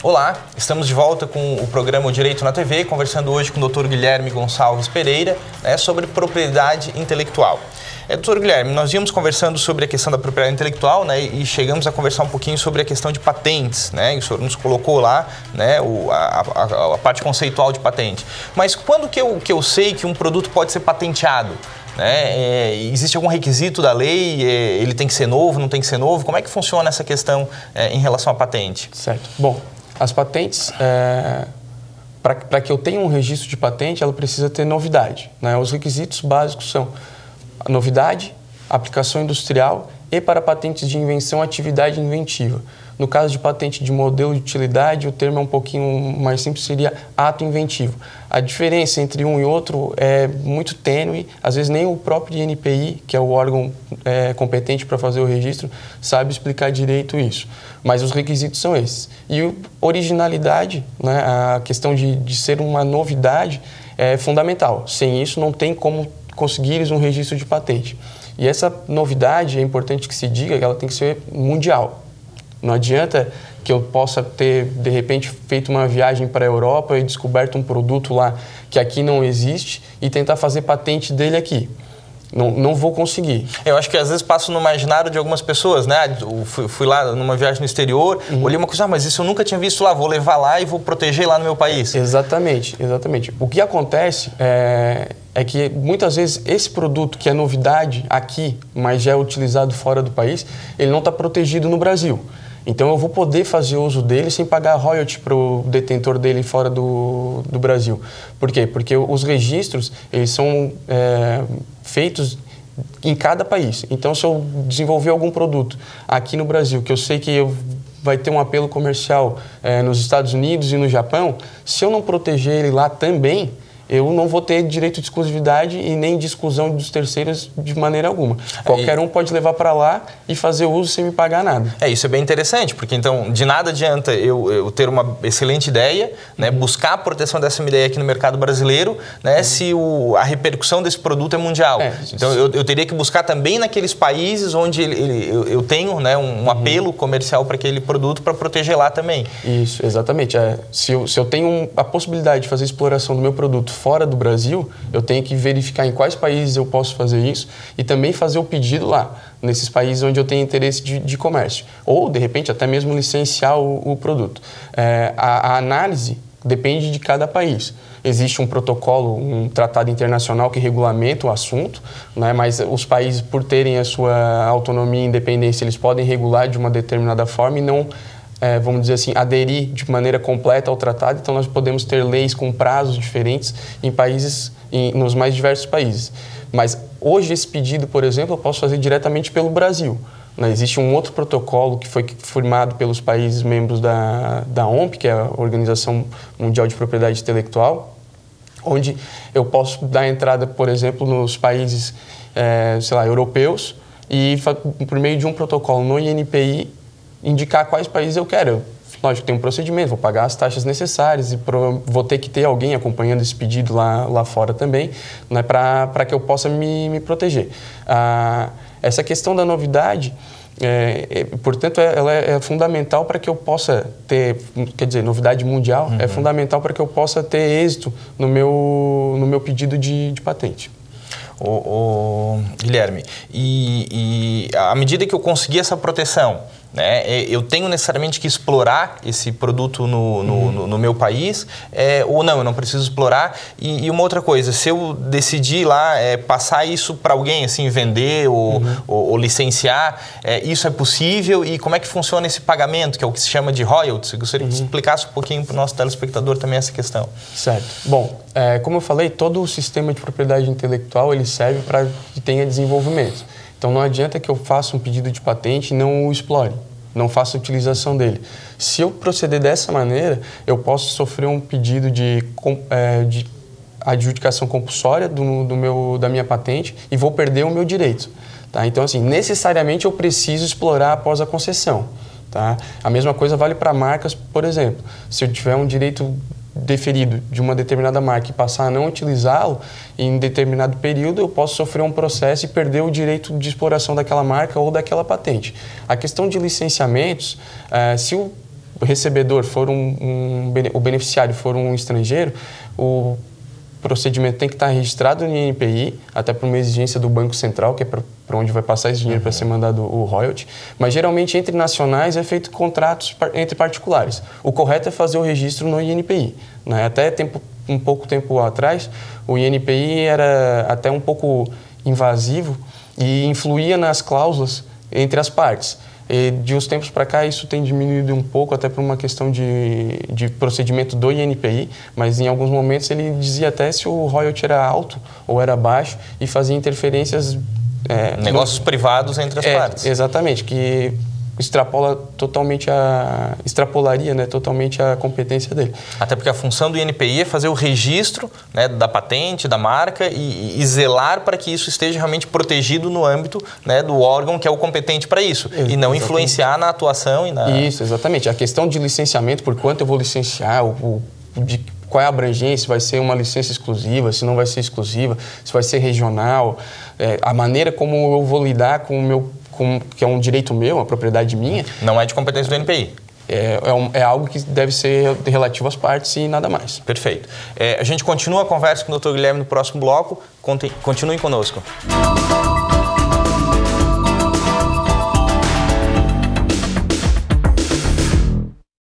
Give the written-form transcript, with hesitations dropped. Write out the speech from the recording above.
Olá, estamos de volta com o programa O Direito na TV, conversando hoje com o Dr. Guilherme Gonçalves Pereira, sobre propriedade intelectual. Doutor Guilherme, nós íamos conversando sobre a questão da propriedade intelectual, e chegamos a conversar um pouquinho sobre a questão de patentes, E o senhor nos colocou lá, a parte conceitual de patente. Mas quando que eu sei que um produto pode ser patenteado? Existe algum requisito da lei? Ele tem que ser novo, não tem que ser novo? Como é que funciona essa questão em relação à patente? Certo. Bom, as patentes, para que eu tenha um registro de patente, ela precisa ter novidade. Os requisitos básicos são a novidade, aplicação industrial e, para patentes de invenção, atividade inventiva. No caso de patente de modelo de utilidade, o termo é um pouquinho mais simples, seria ato inventivo. A diferença entre um e outro é muito tênue, às vezes nem o próprio INPI, que é o órgão competente para fazer o registro, sabe explicar direito isso. Mas os requisitos são esses. E originalidade, a questão de ser uma novidade é fundamental. Sem isso, não tem como conseguires um registro de patente. E essa novidade, é importante que se diga que ela tem que ser mundial. Não adianta que eu possa ter, de repente, feito uma viagem para a Europa e descoberto um produto lá que aqui não existe e tentar fazer patente dele aqui. Não vou conseguir. Eu acho que às vezes passo no imaginário de algumas pessoas, Eu fui lá numa viagem no exterior, olhei uma coisa, mas isso eu nunca tinha visto lá, vou levar lá e vou proteger lá no meu país. Exatamente, exatamente. O que acontece é que muitas vezes esse produto que é novidade aqui, mas já é utilizado fora do país, ele não está protegido no Brasil. Então eu vou poder fazer uso dele sem pagar royalty para o detentor dele fora do Brasil. Por quê? Porque os registros eles são feitos em cada país. Então se eu desenvolver algum produto aqui no Brasil, que eu sei que vai ter um apelo comercial nos Estados Unidos e no Japão, se eu não proteger ele lá também, eu não vou ter direito de exclusividade e nem de exclusão dos terceiros de maneira alguma. Qualquer um pode levar para lá e fazer uso sem me pagar nada. Isso é bem interessante, porque então de nada adianta eu ter uma excelente ideia, buscar a proteção dessa minha ideia aqui no mercado brasileiro, se a repercussão desse produto é mundial. Então eu teria que buscar também naqueles países onde eu tenho um apelo comercial para aquele produto para proteger lá também. Isso, exatamente. Se eu tenho a possibilidade de fazer exploração do meu produto fora do Brasil, eu tenho que verificar em quais países eu posso fazer isso e também fazer o pedido lá, nesses países onde eu tenho interesse de comércio. Ou, de repente, até mesmo licenciar o produto. A análise depende de cada país. Existe um protocolo, um tratado internacional que regulamenta o assunto, mas os países, por terem a sua autonomia e independência, eles podem regular de uma determinada forma e não vamos dizer assim, aderir de maneira completa ao tratado. Então, nós podemos ter leis com prazos diferentes em países, nos mais diversos países. Mas hoje, esse pedido, por exemplo, eu posso fazer diretamente pelo Brasil. Existe um outro protocolo que foi firmado pelos países membros da OMP, que é a Organização Mundial de Propriedade Intelectual, onde eu posso dar entrada, por exemplo, nos países, europeus e, por meio de um protocolo no INPI, indicar quais países eu quero. Lógico, tem um procedimento, vou pagar as taxas necessárias e vou ter que ter alguém acompanhando esse pedido lá fora também, para que eu possa me proteger. Essa questão da novidade, portanto, ela é fundamental para que eu possa ter, novidade mundial, é fundamental para que eu possa ter êxito no meu pedido de patente. Guilherme, e à medida que eu conseguir essa proteção, eu tenho necessariamente que explorar esse produto no meu país, ou não, eu não preciso explorar. E uma outra coisa, se eu decidir lá passar isso para alguém, assim, vender ou licenciar, isso é possível? E como é que funciona esse pagamento, que é o que se chama de royalties? Eu gostaria que você explicasse um pouquinho para o nosso telespectador também essa questão. Certo. Bom, como eu falei, todo o sistema de propriedade intelectual ele serve para que tenha desenvolvimento. Então, não adianta que eu faça um pedido de patente e não o explore, não faça a utilização dele. Se eu proceder dessa maneira, eu posso sofrer um pedido de adjudicação compulsória da minha patente e vou perder o meu direito. Então, assim, necessariamente eu preciso explorar após a concessão. A mesma coisa vale para marcas, por exemplo. Se eu tiver um direito deferido de uma determinada marca e passar a não utilizá-lo em determinado período, eu posso sofrer um processo e perder o direito de exploração daquela marca ou daquela patente. A questão de licenciamentos, se o recebedor for o beneficiário for um estrangeiro, o procedimento tem que estar registrado no INPI, até por uma exigência do Banco Central, que é para onde vai passar esse dinheiro para ser mandado o royalty. Mas, geralmente, entre nacionais é feito contratos entre particulares. O correto é fazer o registro no INPI. Né? Até um pouco tempo atrás, o INPI era até um pouco invasivo e influía nas cláusulas entre as partes. E de uns tempos para cá isso tem diminuído um pouco, até por uma questão de procedimento do INPI, mas em alguns momentos ele dizia até se o royalty era alto ou era baixo e fazia interferências... negócios privados entre as partes. Exatamente, que extrapolaria, né, totalmente a competência dele. Até porque a função do INPI é fazer o registro, né, da patente, da marca e zelar para que isso esteja realmente protegido no âmbito, né, do órgão que é o competente para isso. E não influenciar na atuação e na... Isso, exatamente. A questão de licenciamento, por quanto eu vou licenciar, qual é a abrangência, se vai ser uma licença exclusiva, se não vai ser exclusiva, se vai ser regional, a maneira como eu vou lidar com o meu... que é um direito meu, uma propriedade minha. Não é de competência do INPI. É algo que deve ser relativo às partes e nada mais. Perfeito. A gente continua a conversa com o Dr. Guilherme no próximo bloco. Continuem conosco.